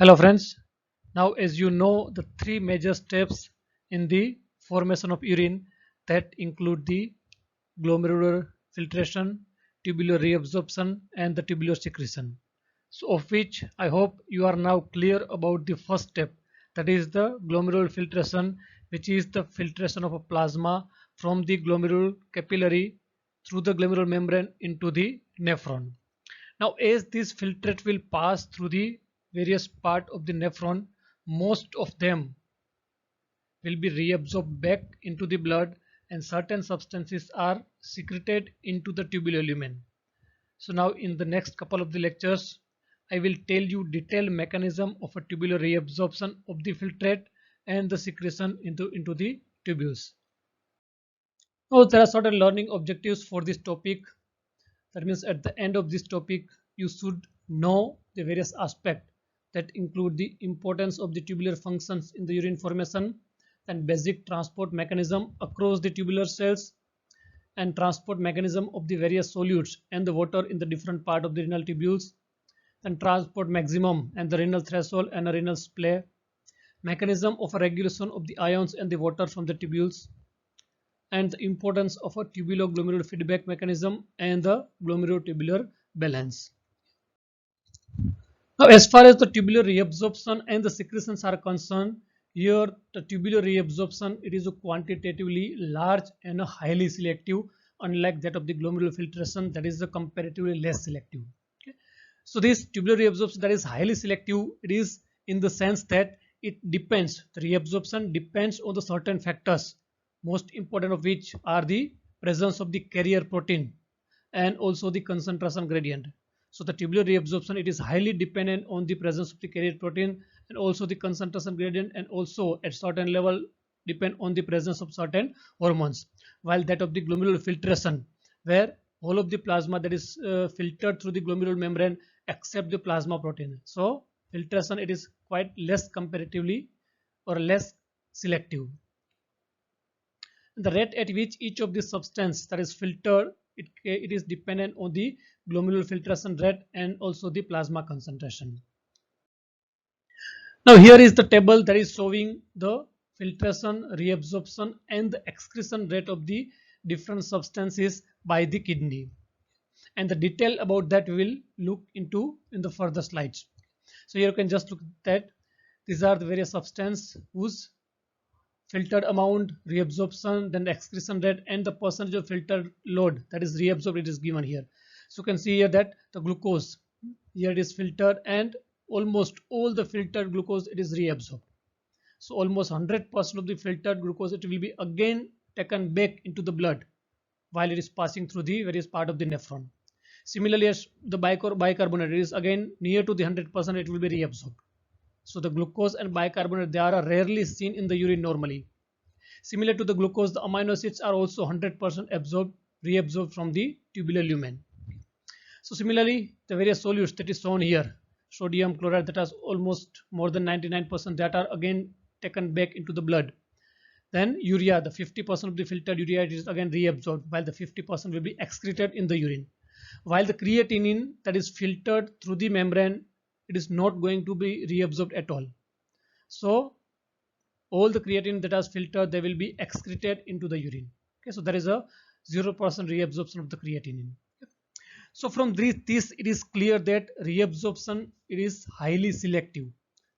Hello friends. Now as you know the three major steps in the formation of urine that include the glomerular filtration, tubular reabsorption and the tubular secretion. So of which I hope you are now clear about the first step, that is the glomerular filtration, which is the filtration of a plasma from the glomerular capillary through the glomerular membrane into the nephron. Now, as this filtrate will pass through the various part of the nephron, most of them will be reabsorbed back into the blood and certain substances are secreted into the tubular lumen. So now in the next couple of the lectures, I will tell you detailed mechanism of a tubular reabsorption of the filtrate and the secretion into the tubules. Now there are certain learning objectives for this topic. That means at the end of this topic, you should know the various aspects that include the importance of the tubular functions in the urine formation and basic transport mechanism across the tubular cells and transport mechanism of the various solutes and the water in the different part of the renal tubules and transport maximum and the renal threshold and a renal splay, mechanism of a regulation of the ions and the water from the tubules, and the importance of a tubulo-glomerular feedback mechanism and the glomerulotubular balance. Now, as far as the tubular reabsorption and the secretions are concerned, here the tubular reabsorption, it is a quantitatively large and a highly selective, unlike that of the glomerular filtration that is a comparatively less selective. Okay. So this tubular reabsorption that is highly selective, it is in the sense that it depends, the reabsorption depends on the certain factors, most important of which are the presence of the carrier protein and also the concentration gradient. So the tubular reabsorption, it is highly dependent on the presence of the carrier protein and also the concentration gradient, and also at certain level depend on the presence of certain hormones. While that of the glomerular filtration, where whole of the plasma that is filtered through the glomerular membrane except the plasma protein. So filtration, it is quite less comparatively or less selective. The rate at which each of the substance that is filtered, it is dependent on the glomerular filtration rate and also the plasma concentration. Now here is the table that is showing the filtration, reabsorption and the excretion rate of the different substances by the kidney, and the detail about that we will look into in the further slides. So here you can just look at that. These are the various substances whose filtered amount, reabsorption, then the excretion rate and the percentage of filtered load that is reabsorbed, it is given here. So you can see here that the glucose, here it is filtered and almost all the filtered glucose, it is reabsorbed. So almost 100% of the filtered glucose, it will be again taken back into the blood while it is passing through the various part of the nephron. Similarly, as the bicarbonate, it is again near to the 100%, it will be reabsorbed. So the glucose and bicarbonate, they are rarely seen in the urine normally. Similar to the glucose, the amino acids are also 100% reabsorbed from the tubular lumen. So similarly, the various solutes that is shown here, sodium chloride, that has almost more than 99%, that are again taken back into the blood. Then urea, the 50% of the filtered urea, it is again reabsorbed, while the 50% will be excreted in the urine. While the creatinine that is filtered through the membrane, it is not going to be reabsorbed at all. So all the creatinine that is filtered, they will be excreted into the urine. Okay, so there is a 0% reabsorption of the creatinine. So from this it is clear that reabsorption, it is highly selective.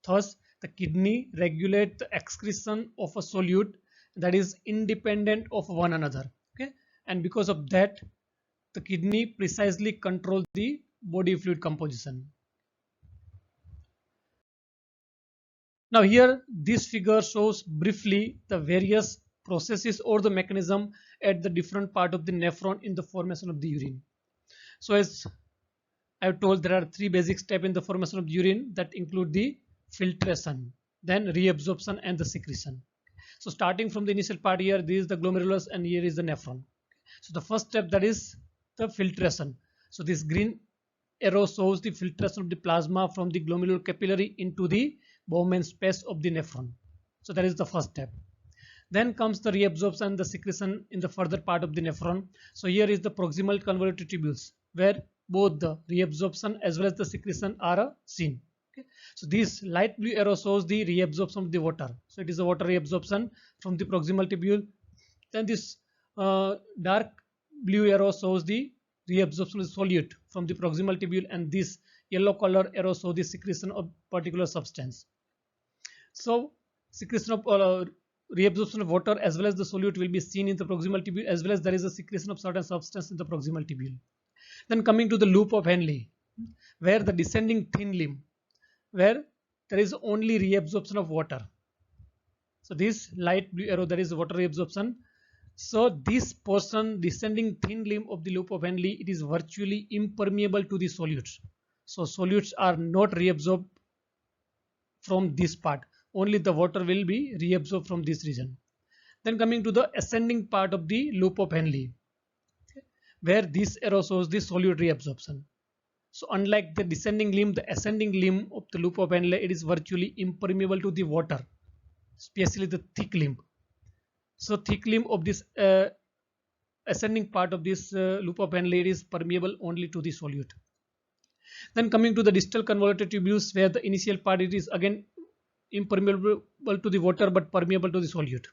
Thus the kidney regulate the excretion of a solute that is independent of one another. Okay, and because of that, the kidney precisely controls the body fluid composition. Now here this figure shows briefly the various processes or the mechanism at the different part of the nephron in the formation of the urine. So as I have told, there are three basic steps in the formation of urine that include the filtration, then reabsorption and the secretion. So starting from the initial part here, this is the glomerulus and here is the nephron. So the first step, that is the filtration. So this green arrow shows the filtration of the plasma from the glomerular capillary into the Bowman space of the nephron. So that is the first step. Then comes the reabsorption, the secretion in the further part of the nephron. So here is the proximal convoluted tubules where both the reabsorption as well as the secretion are seen. Okay. So this light blue arrow shows the reabsorption of the water. So it is the water reabsorption from the proximal tubule. Then this dark blue arrow shows the reabsorption of the solute from the proximal tubule, and this yellow color arrow shows the secretion of particular substance. So secretion of reabsorption of water as well as the solute will be seen in the proximal tubule, as well as there is a secretion of certain substance in the proximal tubule. Then coming to the loop of Henle, where the descending thin limb, where there is only reabsorption of water. So this light blue arrow, that is water reabsorption. So this portion descending thin limb of the loop of Henle, it is virtually impermeable to the solutes. So solutes are not reabsorbed from this part. Only the water will be reabsorbed from this region. Then coming to the ascending part of the loop of Henle, where this arrow shows the solute reabsorption. So unlike the descending limb, the ascending limb of the loop of Henle, it is virtually impermeable to the water, especially the thick limb. So thick limb of this ascending part of this loop of Henle, it is permeable only to the solute. Then coming to the distal convoluted tubules, where the initial part it is again impermeable to the water but permeable to the solute.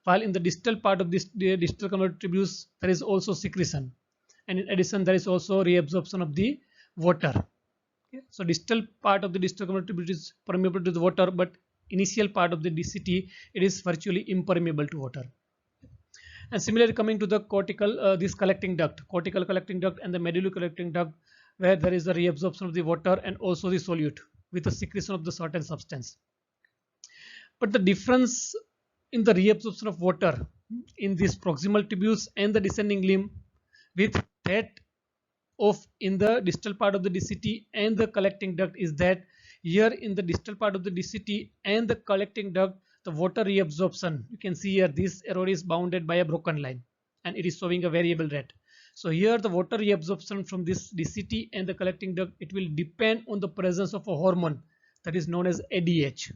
While in the distal part of this distal convoluted tubules, there is also secretion, and in addition there is also reabsorption of the water. Okay. So distal part of the distal convoluted tubule is permeable to the water, but initial part of the DCT, it is virtually impermeable to water. And similarly coming to the cortical, this collecting duct, cortical collecting duct and the medullary collecting duct, where there is a reabsorption of the water and also the solute with the secretion of the certain substance. But the difference in the reabsorption of water in these proximal tubules and the descending limb with that of in the distal part of the DCT and the collecting duct is that here in the distal part of the DCT and the collecting duct, the water reabsorption, you can see here this arrow is bounded by a broken line and it is showing a variable rate. So here the water reabsorption from this DCT and the collecting duct, it will depend on the presence of a hormone that is known as ADH.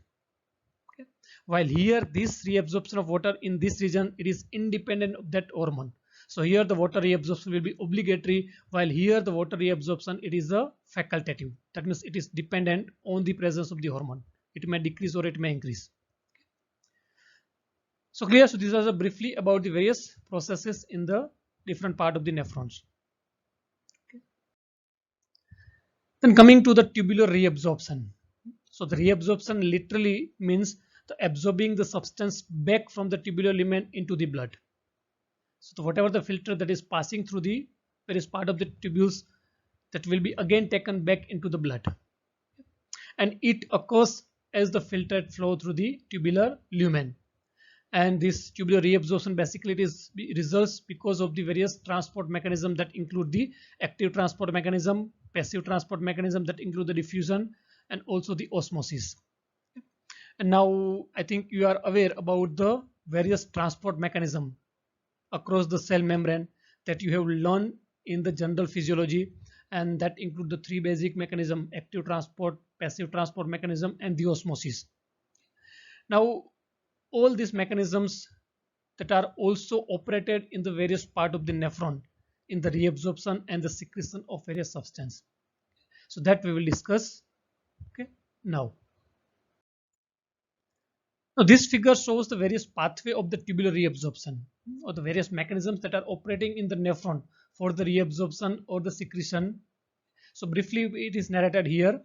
Okay. While here this reabsorption of water in this region, it is independent of that hormone. So here the water reabsorption will be obligatory, while here the water reabsorption, it is a facultative. That means it is dependent on the presence of the hormone. It may decrease or it may increase. So clear. So this was briefly about the various processes in the different part of the nephrons. Okay. Then coming to the tubular reabsorption. So the reabsorption literally means the absorbing the substance back from the tubular lumen into the blood. So whatever the filter that is passing through the various part of the tubules, that will be again taken back into the blood, and it occurs as the filtered flow through the tubular lumen. And this tubular reabsorption basically it is results because of the various transport mechanism that include the active transport mechanism, passive transport mechanism that include the diffusion and also the osmosis. And now I think you are aware about the various transport mechanism across the cell membrane that you have learned in the general physiology, and that include the three basic mechanism: active transport, passive transport mechanism and the osmosis. Now all these mechanisms that are also operated in the various part of the nephron in the reabsorption and the secretion of various substance. So that we will discuss. Okay. Now this figure shows the various pathway of the tubular reabsorption, or the various mechanisms that are operating in the nephron for the reabsorption or the secretion. So briefly it is narrated here.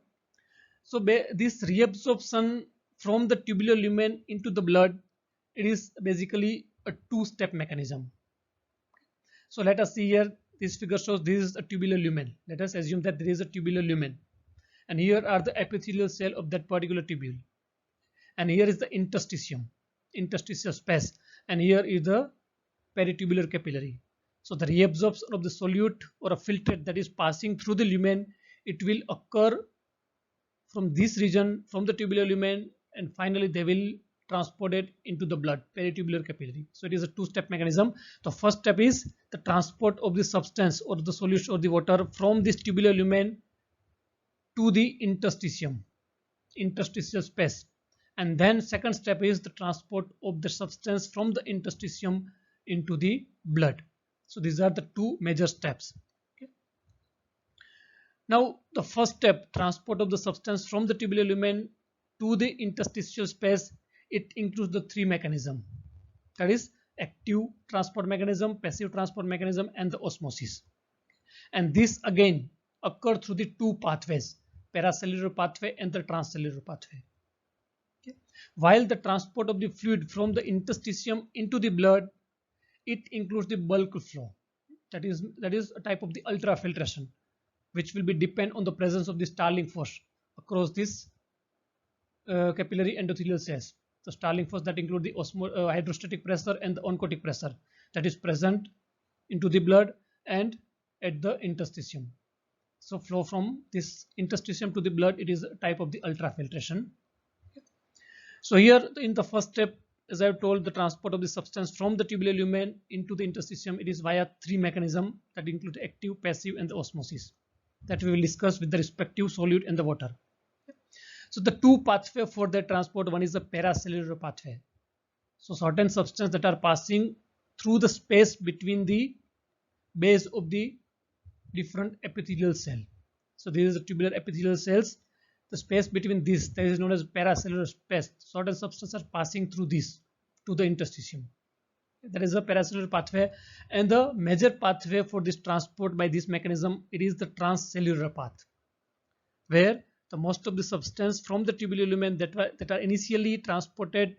So this reabsorption from the tubular lumen into the blood, it is basically a two-step mechanism. So let us see here, this figure shows this is a tubular lumen. Let us assume that there is a tubular lumen, and here are the epithelial cell of that particular tubule, and here is the interstitium, interstitial space, and here is the peritubular capillary. So the reabsorption of the solute or a filtrate that is passing through the lumen, it will occur from this region, from the tubular lumen, and finally they will transport it into the blood, peritubular capillary. So it is a two-step mechanism. The first step is the transport of the substance or the solution or the water from this tubular lumen to the interstitium, interstitial space. And then second step is the transport of the substance from the interstitium into the blood. So these are the two major steps. Okay. Now the first step, transport of the substance from the tubular lumen to the interstitial space, it includes the three mechanisms, that is active transport mechanism, passive transport mechanism, and the osmosis. And this again occur through the two pathways, paracellular pathway and the transcellular pathway. Okay. While the transport of the fluid from the interstitium into the blood, it includes the bulk flow, that is a type of the ultrafiltration, which will be depend on the presence of the Starling force across this capillary endothelial cells. The Starling force that include the hydrostatic pressure and the oncotic pressure that is present into the blood and at the interstitium. So flow from this interstitium to the blood, it is a type of the ultrafiltration. So here in the first step, as I have told, the transport of the substance from the tubular lumen into the interstitium, it is via three mechanisms that include active, passive, and the osmosis that we will discuss with the respective solute and the water. So the two pathway for the transport, one is the paracellular pathway. So certain substances that are passing through the space between the base of the different epithelial cell. So this is the tubular epithelial cells. The space between this, that is known as paracellular space. Certain substances are passing through this to the interstitium. That is the paracellular pathway, and the major pathway for this transport by this mechanism, it is the transcellular path, where the most of the substance from the tubular lumen that are initially transported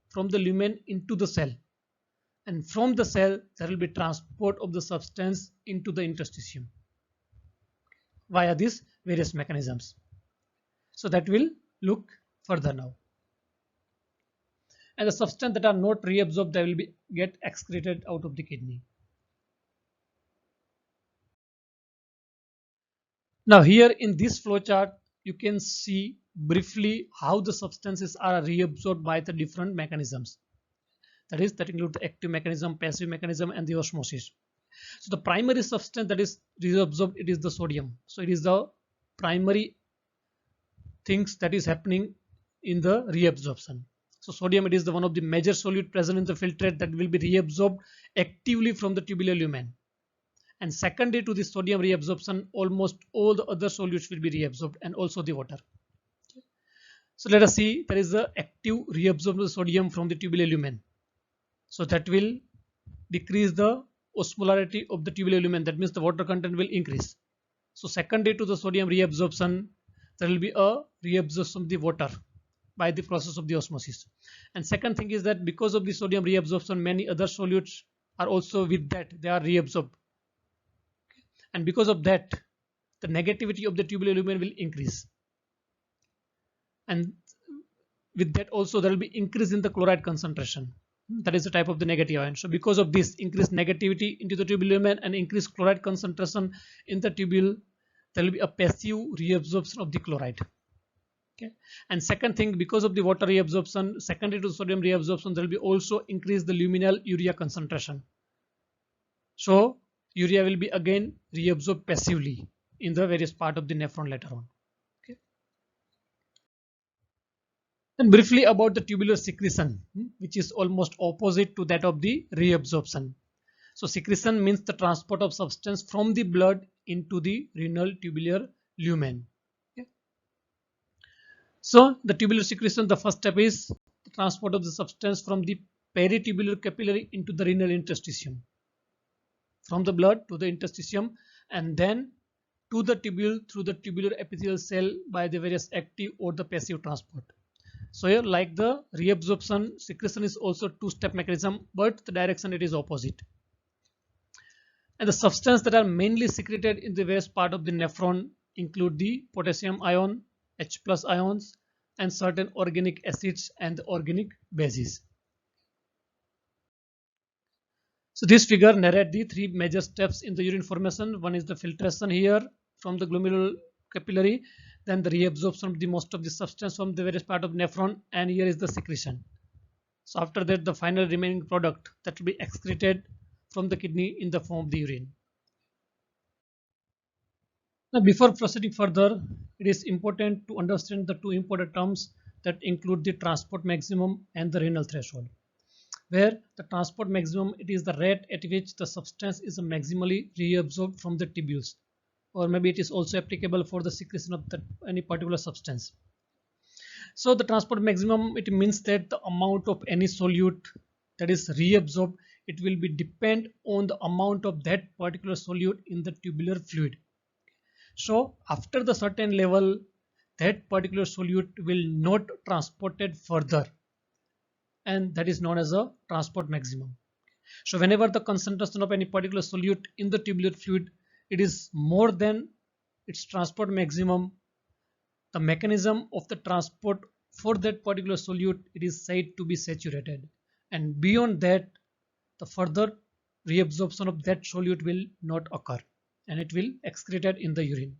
from the lumen into the cell, and from the cell there will be transport of the substance into the interstitium via these various mechanisms. So that will look further now. And the substance that are not reabsorbed, they will be get excreted out of the kidney. Now here in this flowchart, you can see briefly how the substances are reabsorbed by the different mechanisms. That include the active mechanism, passive mechanism, and the osmosis. So the primary substance that is reabsorbed, it is the sodium. So it is the primary things that is happening in the reabsorption. So sodium, it is the one of the major solute present in the filtrate that will be reabsorbed actively from the tubular lumen. And secondary to the sodium reabsorption, almost all the other solutes will be reabsorbed, and also the water. So let us see, there is the active reabsorption of sodium from the tubular lumen. So that will decrease the osmolarity of the tubular lumen. That means the water content will increase. So secondary to the sodium reabsorption, there will be a reabsorption of the water by the process of the osmosis. And second thing is that because of the sodium reabsorption, many other solutes are also with that, they are reabsorbed. And because of that, the negativity of the tubular lumen will increase. And with that also there will be increase in the chloride concentration. That is the type of the negative ion. So because of this increased negativity into the tubular lumen and increased chloride concentration in the tubule, there will be a passive reabsorption of the chloride. Okay. And second thing, because of the water reabsorption, secondary to sodium reabsorption, there will be also increase the luminal urea concentration. So urea will be again reabsorbed passively in the various part of the nephron later on. Okay. And briefly about the tubular secretion, which is almost opposite to that of the reabsorption. So secretion means the transport of substance from the blood into the renal tubular lumen. Okay. So the tubular secretion, the first step is the transport of the substance from the peritubular capillary into the renal interstitium, from the blood to the interstitium, and then to the tubule through the tubular epithelial cell by the various active or the passive transport. So here, like the reabsorption, secretion is also two-step mechanism, but the direction it is opposite. And the substances that are mainly secreted in the various part of the nephron include the potassium ion, H+ ions, and certain organic acids and organic bases. So this figure narrates the three major steps in the urine formation. One is the filtration here from the glomerular capillary, then the reabsorption of the most of the substance from the various part of nephron, and here is the secretion. So after that, the final remaining product that will be excreted from the kidney in the form of the urine. Now before proceeding further, it is important to understand the two important terms that include the transport maximum and the renal threshold. Where the transport maximum, it is the rate at which the substance is maximally reabsorbed from the tubules or maybe it is also applicable for the secretion of that any particular substance. So the transport maximum, it means that the amount of any solute that is reabsorbed, it will be depend on the amount of that particular solute in the tubular fluid. So after the certain level, that particular solute will not transported further, and that is known as a transport maximum. So whenever the concentration of any particular solute in the tubular fluid, it is more than its transport maximum, the mechanism of the transport for that particular solute, it is said to be saturated, and beyond that the further reabsorption of that solute will not occur, and it will excreted in the urine.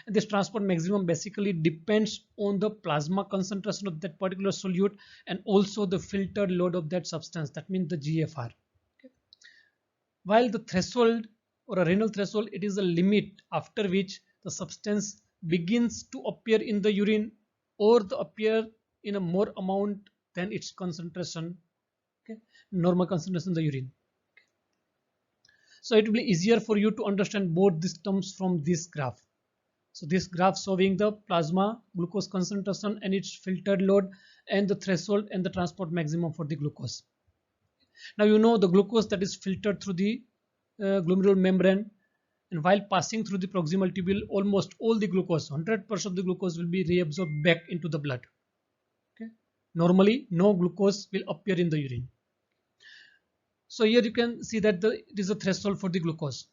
And this transport maximum basically depends on the plasma concentration of that particular solute and also the filtered load of that substance, that means the GFR. Okay. While the threshold or a renal threshold, it is a limit after which the substance begins to appear in the urine or to appear in a more amount than its concentration, okay, normal concentration in the urine. So it will be easier for you to understand both these terms from this graph. So this graph showing the plasma glucose concentration and its filtered load and the threshold and the transport maximum for the glucose. Now you know the glucose that is filtered through the glomerular membrane, and while passing through the proximal tubule, almost all the glucose, 100% of the glucose will be reabsorbed back into the blood. Okay. Normally no glucose will appear in the urine. So here you can see that it is a threshold for the glucose.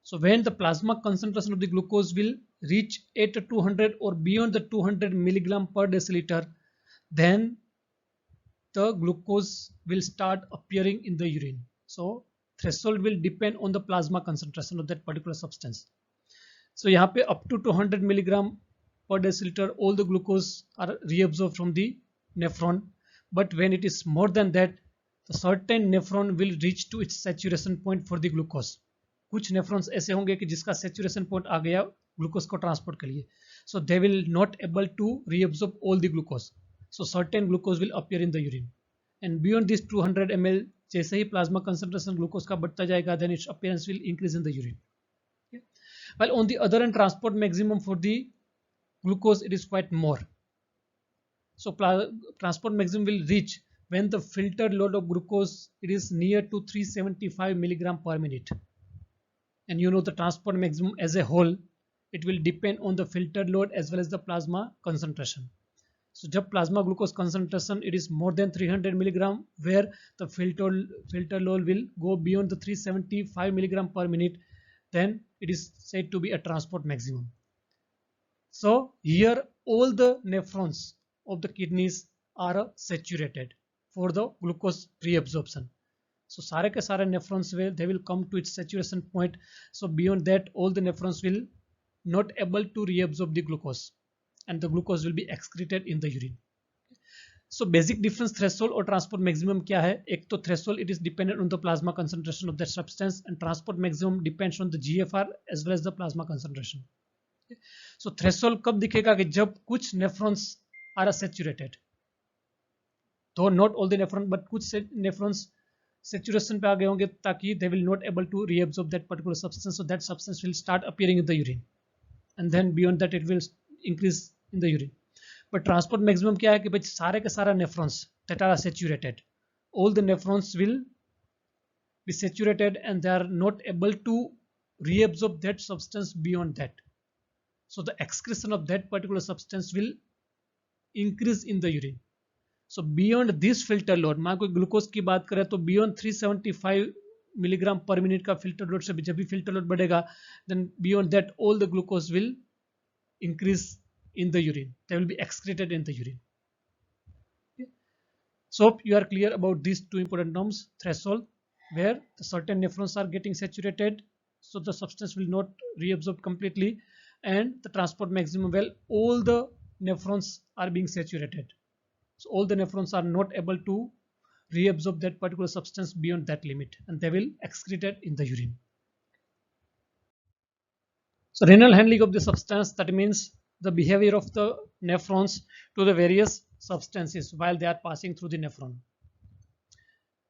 So when the plasma concentration of the glucose will reach 8 to 200 or beyond the 200 milligram per deciliter, then the glucose will start appearing in the urine. So threshold will depend on the plasma concentration of that particular substance. So यहाँ पे up to 200 milligram per deciliter all the glucose are reabsorbed from the nephron, but when it is more than that, the certain nephron will reach to its saturation point for the glucose. कुछ nephrons ऐसे होंगे कि जिसका saturation point आ गया glucose को transport के लिए, so they will not able to reabsorb all the glucose, so certain glucose will appear in the urine, and beyond this 200 ml जैसे ही plasma concentration glucose का बढ़ता जाएगा, then its appearance will increase in the urine. Okay. While on the other hand, transport maximum for the glucose, it is quite more. So transport maximum will reach when the filtered load of glucose, it is near to 375 milligram per minute. And you know the transport maximum as a whole, it will depend on the filtered load as well as the plasma concentration. So जब plasma glucose concentration it is more than 300 milligram, where the filter load will go beyond the 375 milligram per minute, then it is said to be a transport maximum. So here all the nephrons of the kidneys are saturated for the glucose reabsorption. So सारे के सारे nephrons they will come to its saturation point. So beyond that all the nephrons will not able to reabsorb the glucose, and the glucose will be excreted in the urine. So basic difference threshold or transport maximum क्या है? एक तो threshold it is dependent on the plasma concentration of that substance, and transport maximum depends on the GFR as well as the plasma concentration. So threshold कब दिखेगा कि जब कुछ nephrons are saturated, though not all the nephrons but कुछ nephrons saturation पे आ गए होंगे ताकि they will not able to reabsorb that particular substance, so that substance will start appearing in the urine, and then beyond that it will increase in the urine. But transport maximum क्या है कि भाई सारे के सारा nephrons that are saturated, all the nephrons will be saturated and they are not able to reabsorb that substance beyond that, so the excretion of that particular substance will increase in the urine. So beyond this filter load, मान कोई glucose की बात करें तो beyond 375 milligram पर minute का filter load से जब भी फिल्टर लोड बढ़ेगा, then beyond that all the glucose will increase in the urine, they will be excreted in the urine. Okay. So you are clear about these two important terms, threshold where the certain nephrons are getting saturated, so the substance will not reabsorb completely, and the transport maximum where all the nephrons are being saturated. So all the nephrons are not able to reabsorb that particular substance beyond that limit, and they will excrete it in the urine. So renal handling of the substance, that means the behavior of the nephrons to the various substances while they are passing through the nephron.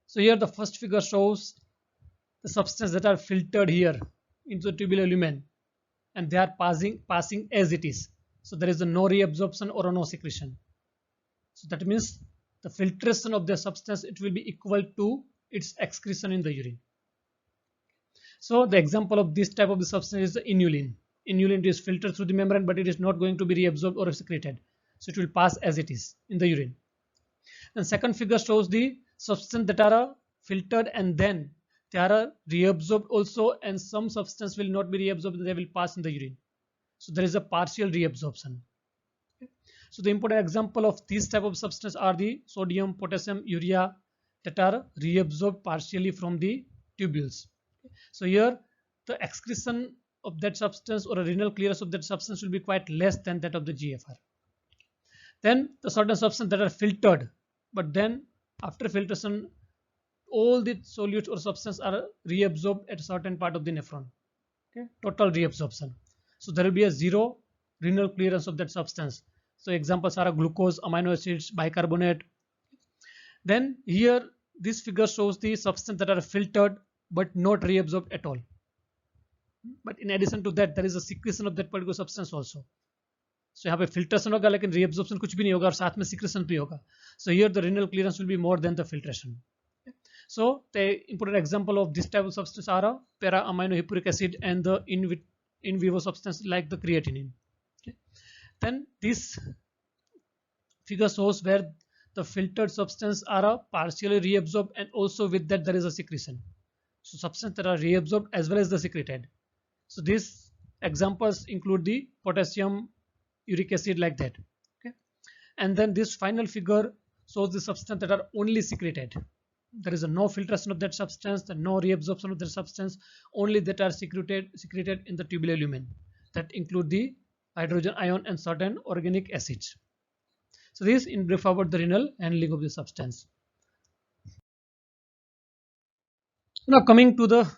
So here the first figure shows the substances that are filtered here into the tubular lumen. and they are passing as it is. So there is a no reabsorption or a no secretion. So that means the filtration of the substance, it will be equal to its excretion in the urine. So the example of this type of the substance is the inulin. Inulin is filtered through the membrane, but it is not going to be reabsorbed or secreted. So it will pass as it is in the urine. And second figure shows the substance that are filtered and then they are reabsorbed also, and some substance will not be reabsorbed, they will pass in the urine. So there is a partial reabsorption. So the important example of these type of substance are the sodium, potassium, urea that are reabsorbed partially from the tubules. So here the excretion of that substance or a renal clearance of that substance will be quite less than that of the GFR. Then the certain substances that are filtered, but then after filtration all the solutes or substances are reabsorbed at a certain part of the nephron. Okay, total reabsorption. So there will be a zero renal clearance of that substance. So examples are glucose, amino acids, bicarbonate. Then here this figure shows the substance that are filtered but not reabsorbed at all. But in addition to that, there is a secretion of that particular substance also. So यहाँ पे filtration होगा लेकिन reabsorption कुछ भी नहीं होगा और साथ में secretion भी होगा. So here the renal clearance will be more than the filtration. So the important example of this type of substance are a para amino hippuric acid and the in vivo substance like the creatinine. Okay. Then this figure shows where the filtered substance are partially reabsorbed and also with that there is a secretion. So substances that are reabsorbed as well as the secreted. So these examples include the potassium, uric acid like that. Okay. And then this final figure shows the substance that are only secreted. There is a no filtration of that substance, the no reabsorption of that substance, only that are secreted in the tubular lumen. That include the hydrogen ion and certain organic acids. So this in brief about the renal handling of the substance. Now coming to the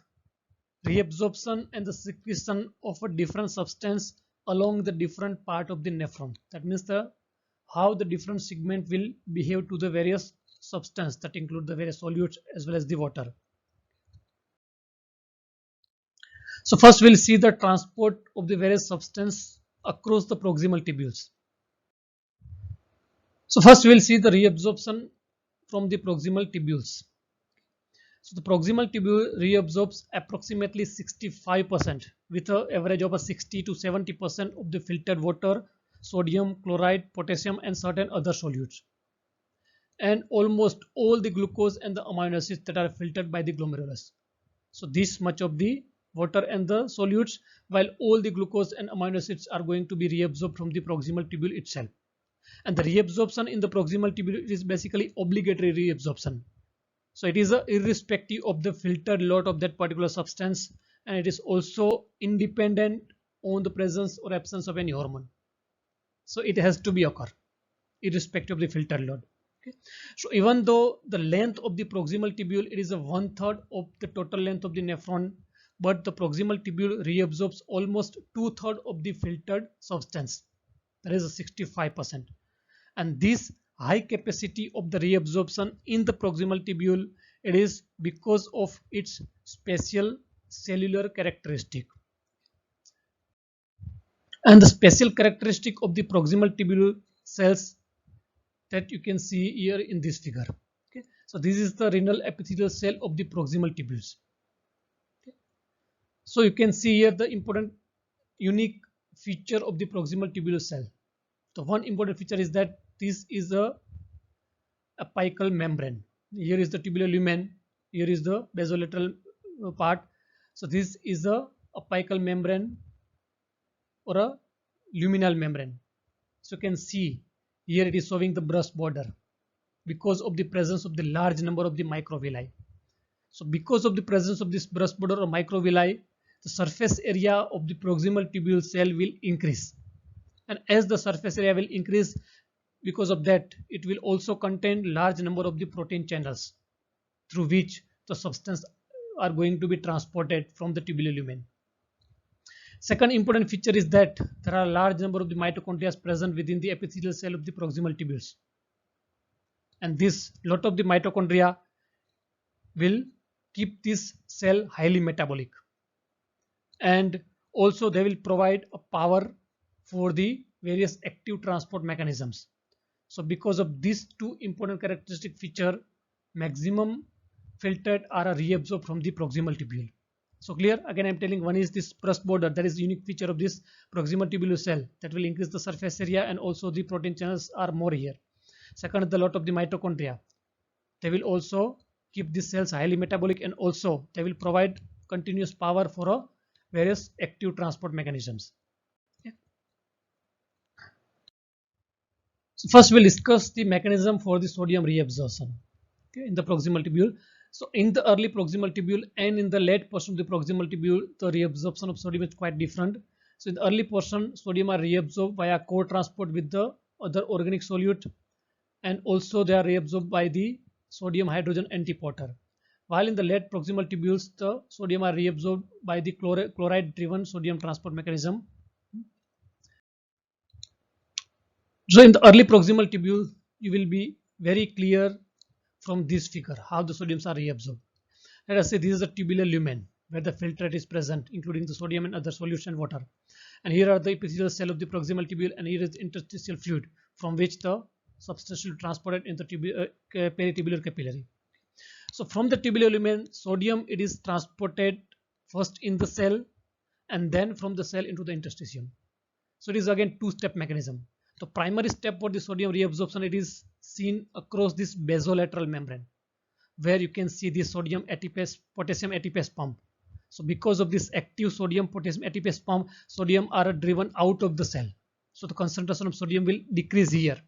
reabsorption and the secretion of a different substance along the different part of the nephron. That means how the different segment will behave to the various substance that include the various solutes as well as the water. So first we'll see the transport of the various substance across the proximal tubules. So first we'll see the reabsorption from the proximal tubules. So the proximal tubule reabsorbs approximately 65% with an average of a 60 to 70% of the filtered water, sodium, chloride, potassium and certain other solutes, and almost all the glucose and the amino acids that are filtered by the glomerulus. So this much of the water and the solutes, while all the glucose and amino acids are going to be reabsorbed from the proximal tubule itself. And the reabsorption in the proximal tubule is basically obligatory reabsorption. So it is irrespective of the filtered lot of that particular substance, and it is also independent on the presence or absence of any hormone. So it has to be occur irrespective of the filtered load. Okay. So even though the length of the proximal tubule it is a 1/3 of the total length of the nephron, but the proximal tubule reabsorbs almost 2/3 of the filtered substance. That is a 65%. And this high capacity of the reabsorption in the proximal tubule, it is because of its special cellular characteristic. And the special characteristic of the proximal tubule cells that you can see here in this figure. Okay. So this is the renal epithelial cell of the proximal tubules. Okay. So you can see here the important unique feature of the proximal tubular cell. The one important feature is that this is a apical membrane. Here is the tubular lumen, here is the basolateral part. So this is a apical membrane or a luminal membrane. So you can see here it is showing the brush border because of the presence of the large number of the microvilli. So because of the presence of this brush border or microvilli, the surface area of the proximal tubule cell will increase. And as the surface area will increase, because of that, it will also contain large number of the protein channels through which the substance are going to be transported from the tubular lumen. Second important feature is that there are a large number of the mitochondria present within the epithelial cell of the proximal tubules. And this lot of the mitochondria will keep this cell highly metabolic. And Also, they will provide a power for the various active transport mechanisms. So because of these two important characteristic feature, maximum filtered are reabsorbed from the proximal tubule. So clear? Again, I'm telling, one is this Prusp border, that is unique feature of this proximal tubular cell that will increase the surface area, and also the protein channels are more here. Second, the lot of the mitochondria. They will also keep these cells highly metabolic, and also they will provide continuous power for various active transport mechanisms. Okay. So first we'll discuss the mechanism for the sodium reabsorption, okay, in the proximal tubule. So in the early proximal tubule and in the late portion of the proximal tubule, the reabsorption of sodium is quite different. So in the early portion, sodium are reabsorbed via co-transport with the other organic solute, and also they are reabsorbed by the sodium hydrogen antiporter. While in the late proximal tubules, the sodium are reabsorbed by the chloride driven sodium transport mechanism. So in the early proximal tubule, you will be very clear from this figure how the sodiums are reabsorbed. Let us say this is a tubular lumen where the filtrate is present, including the sodium and other solution water. And here are the epithelial cell of the proximal tubule, and here is the interstitial fluid from which the substance will be transported in the peritubular capillary. So from the tubular lumen, sodium, it is transported first in the cell and then from the cell into the interstitium. So it is again two-step mechanism. The primary step for the sodium reabsorption, it is seen across this basolateral membrane, where you can see the sodium ATPase potassium ATPase pump. So because of this active sodium potassium ATPase pump, sodium are driven out of the cell. So the concentration of sodium will decrease here.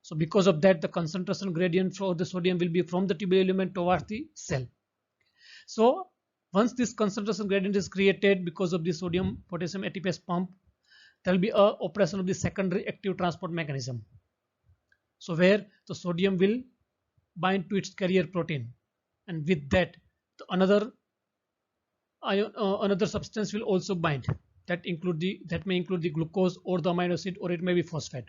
So because of that, the concentration gradient for the sodium will be from the tubular lumen towards the cell. So once this concentration gradient is created because of the sodium potassium ATPase pump, there will be a operation of the secondary active transport mechanism. So where the sodium will bind to its carrier protein, and with that another substance will also bind, that may include the glucose or the amino acid, or it may be phosphate,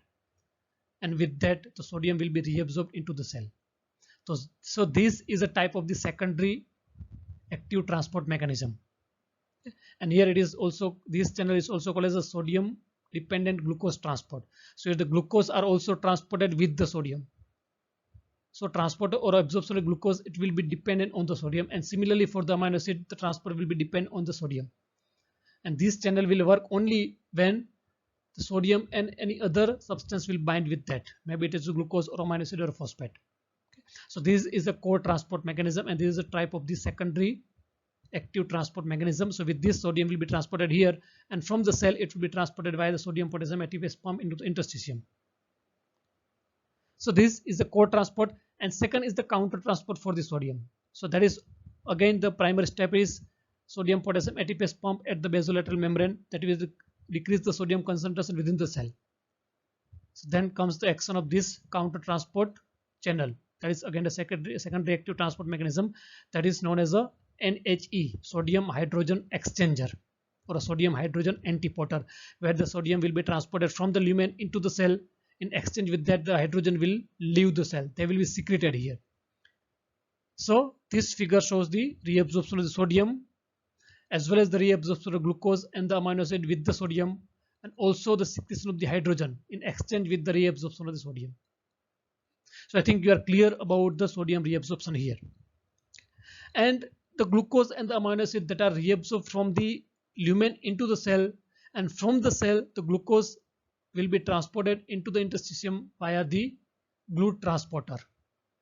and with that the sodium will be reabsorbed into the cell. So this is a type of the secondary active transport mechanism. And here it is also, this channel is also called as a sodium dependent glucose transport. So the glucose are also transported with the sodium. So transport or absorption of glucose, it will be dependent on the sodium, and similarly for the amino acid, the transport will be dependent on the sodium. And this channel will work only when the sodium and any other substance will bind with that. Maybe it is glucose or amino acid or phosphate. Okay. So this is a core transport mechanism, and this is a type of the secondary active transport mechanism. So with this, sodium will be transported here, and from the cell it will be transported via the sodium potassium ATPase pump into the interstitium. So this is the core transport, and second is the counter transport for the sodium. So that is again the primary step is sodium potassium ATPase pump at the basolateral membrane, that will decrease the sodium concentration within the cell. So then comes the action of this counter transport channel, that is again the secondary active transport mechanism, that is known as a NHE, sodium hydrogen exchanger, or a sodium hydrogen antiporter, where the sodium will be transported from the lumen into the cell. In exchange with that, the hydrogen will leave the cell. They will be secreted here. So this figure shows the reabsorption of the sodium, as well as the reabsorption of glucose and the amino acid with the sodium, and also the secretion of the hydrogen in exchange with the reabsorption of the sodium. So I think you are clear about the sodium reabsorption here. And the glucose and the amino acid that are reabsorbed from the lumen into the cell, and from the cell the glucose will be transported into the interstitium via the GLUT transporter.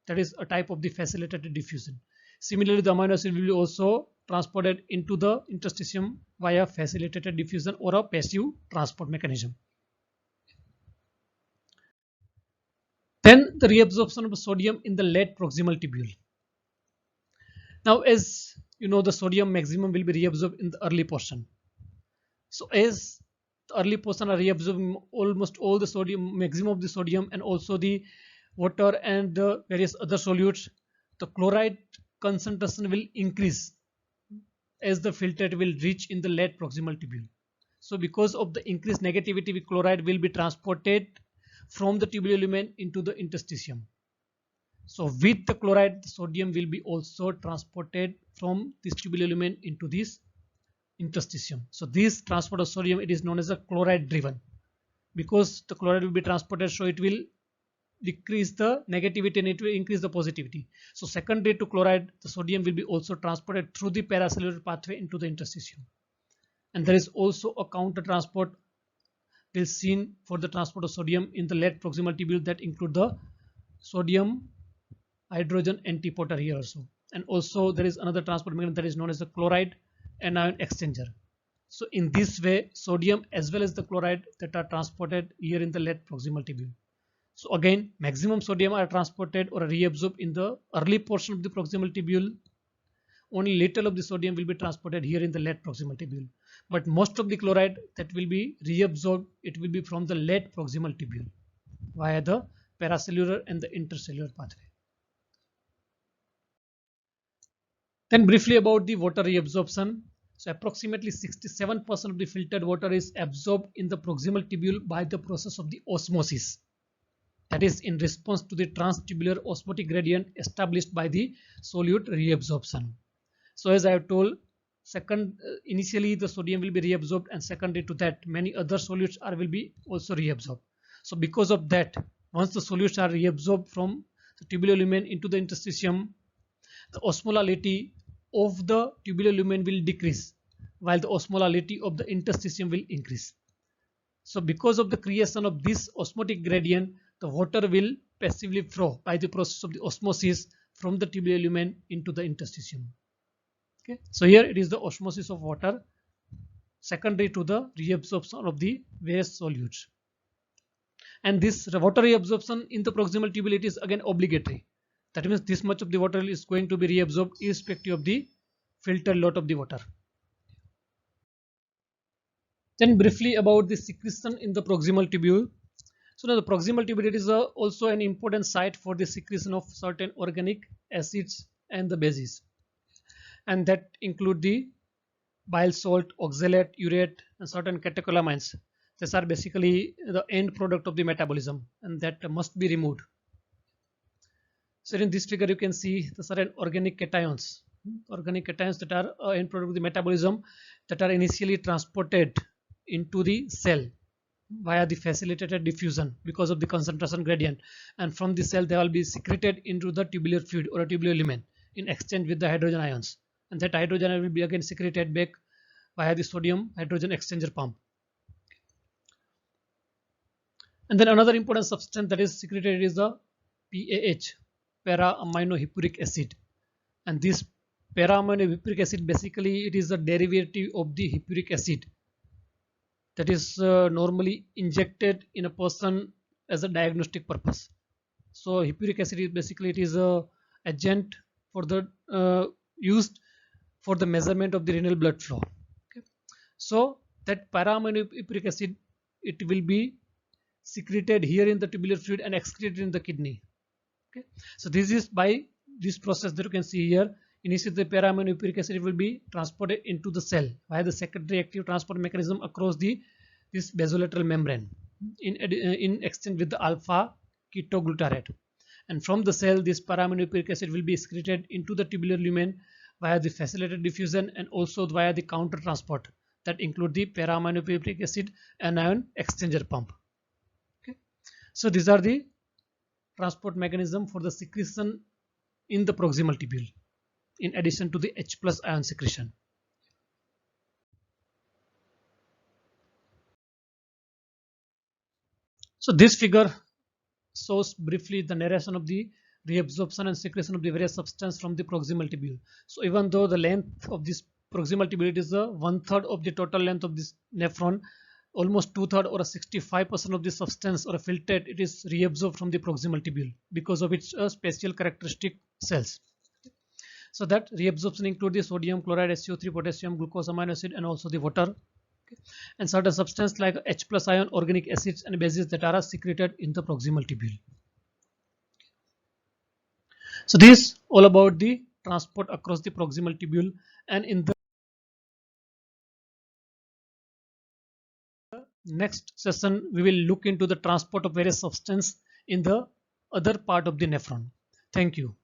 That is a type of the facilitated diffusion. Similarly, the amino acid will be also transported into the interstitium via facilitated diffusion or a passive transport mechanism. Then the reabsorption of sodium in the late proximal tubule. Now, as you know, the sodium maximum will be reabsorbed in the early portion. So as the early portion are reabsorbing almost all the sodium, maximum of the sodium, and also the water and the various other solutes, the chloride concentration will increase as the filtrate will reach in the late proximal tubule. So because of the increased negativity, with chloride will be transported from the tubular lumen into the interstitium. So with the chloride, the sodium will be also transported from this tubular lumen into this interstitium. So this transport of sodium, it is known as a chloride driven, because the chloride will be transported, so it will decrease the negativity and it will increase the positivity. So secondary to chloride, the sodium will be also transported through the paracellular pathway into the interstitium. And there is also a counter transport will seen for the transport of sodium in the late proximal tubule, that include the sodium hydrogen antiporter here also. And also there is another transport mechanism that is known as the chloride anion exchanger. So in this way, sodium as well as the chloride that are transported here in the late proximal tubule. So again, maximum sodium are transported or reabsorbed in the early portion of the proximal tubule. Only little of the sodium will be transported here in the late proximal tubule. But most of the chloride that will be reabsorbed, it will be from the late proximal tubule via the paracellular and the intercellular pathway. Then briefly about the water reabsorption. So approximately 67% of the filtered water is absorbed in the proximal tubule by the process of the osmosis. That is in response to the transtubular osmotic gradient established by the solute reabsorption. So as I have told, initially the sodium will be reabsorbed, and secondary to that many other solutes will be also reabsorbed. So because of that, once the solutes are reabsorbed from the tubular lumen into the interstitium, the osmolality of the tubular lumen will decrease, while the osmolality of the interstitium will increase. So because of the creation of this osmotic gradient, the water will passively flow by the process of the osmosis from the tubular lumen into the interstitium. Okay, so here it is the osmosis of water secondary to the reabsorption of the various solutes. And this water reabsorption in the proximal tubule, it is again obligatory. That means this much of the water is going to be reabsorbed irrespective of the filtered lot of the water. Then briefly about the secretion in the proximal tubule. So now the proximal tubule, it is also an important site for the secretion of certain organic acids and the bases, and that include the bile salt, oxalate, urate, and certain catecholamines. These are basically the end product of the metabolism, and that must be removed. So in this figure you can see the certain organic cations that are end product of the metabolism, that are initially transported into the cell via the facilitated diffusion because of the concentration gradient, and from the cell they will be secreted into the tubular fluid or a tubular lumen in exchange with the hydrogen ions, and that hydrogen ion will be again secreted back via the sodium hydrogen exchanger pump. And then another important substance that is secreted is the PAH, para-aminohippuric acid. And this para-aminohippuric acid, basically it is a derivative of the hippuric acid that is normally injected in a person as a diagnostic purpose. So hippuric acid is basically, it is a agent for the used for the measurement of the renal blood flow. Okay. So that para-aminohippuric acid, it will be secreted here in the tubular fluid and excreted in the kidney. Okay. So this is by this process that you can see here. Initially the para-aminohippuric acid will be transported into the cell via the secondary active transport mechanism across this basolateral membrane in exchange with the alpha ketoglutarate. And from the cell, this para-aminohippuric acid will be excreted into the tubular lumen via the facilitated diffusion and also via the counter transport that include the para-aminohippuric acid anion exchanger pump. Okay. So these are the transport mechanism for the secretion in the proximal tubule, in addition to the H+ ion secretion. So this figure shows briefly the narration of the reabsorption and secretion of the various substance from the proximal tubule. So even though the length of this proximal tubule is 1/3 of the total length of this nephron, almost 2/3 or 65% of the substance or filtrate, it is reabsorbed from the proximal tubule because of its special characteristic cells. So that reabsorption include the sodium, chloride, SiO3, potassium, glucose, amino acid, and also the water. Okay. And certain substances like H+ ion, organic acids, and bases that are secreted in the proximal tubule. So this is all about the transport across the proximal tubule, and in the next session we will look into the transport of various substances in the other part of the nephron. Thank you.